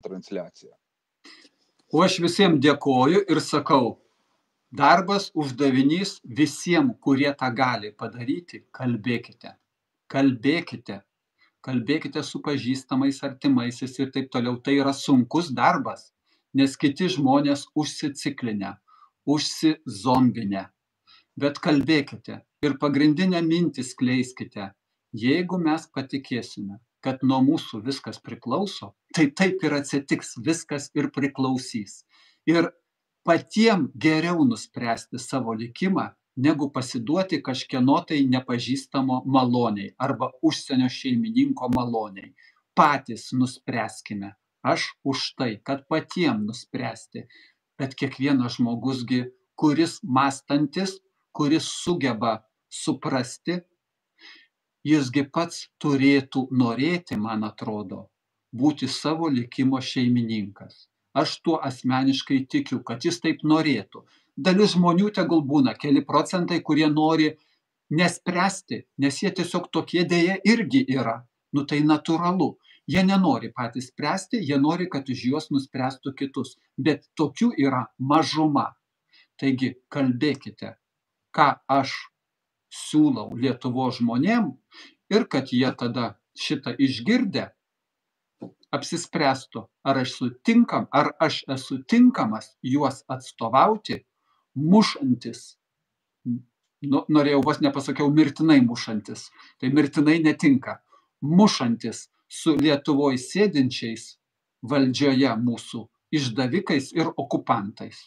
transliaciją. O aš visiems dėkoju ir sakau, darbas, uždavinys visiems, kurie tą gali padaryti, kalbėkite. Kalbėkite. Kalbėkite su pažįstamais, artimaisiais ir taip toliau. Tai yra sunkus darbas, nes kiti žmonės užsiciklinę, užsizombinę. Bet kalbėkite ir pagrindinę mintį skleiskite. Jeigu mes patikėsime, kad nuo mūsų viskas priklauso, tai taip ir atsitiks, viskas ir priklausys. Ir patiem geriau nuspręsti savo likimą, negu pasiduoti kažkieno tai nepažįstamo maloniai arba užsienio šeimininko maloniai. Patys nuspręskime. Aš už tai, kad patiem nuspręsti. Bet kiekvienas žmogusgi, kuris mąstantis, kuris sugeba suprasti, jisgi pats turėtų norėti, man atrodo, būti savo likimo šeimininkas. Aš tuo asmeniškai tikiu, kad jis taip norėtų. Dalis žmonių tegul būna, keli procentai, kurie nori nespręsti, nes jie tiesiog tokie dėja irgi yra. Nu tai natūralu. Jie nenori patys spręsti, jie nori, kad už juos nuspręstų kitus. Bet tokių yra mažuma. Taigi kalbėkite, ką aš siūlau Lietuvos žmonėm ir kad jie tada šitą išgirdę apsispręstų, ar aš esu tinkamas juos atstovauti, mušantis. Norėjau, vos nepasakiau, mirtinai mušantis. Tai mirtinai netinka. Mušantis su Lietuvoje sėdinčiais valdžioje mūsų išdavikais ir okupantais.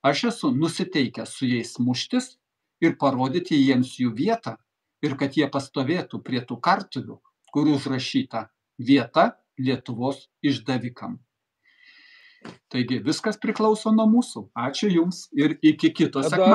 Aš esu nusiteikęs su jais muštis ir parodyti jiems jų vietą ir kad jie pastovėtų prie tų kartuvių, kur užrašyta vieta Lietuvos išdavikam. Taigi viskas priklauso nuo mūsų. Ačiū Jums ir iki kito sekmadienio.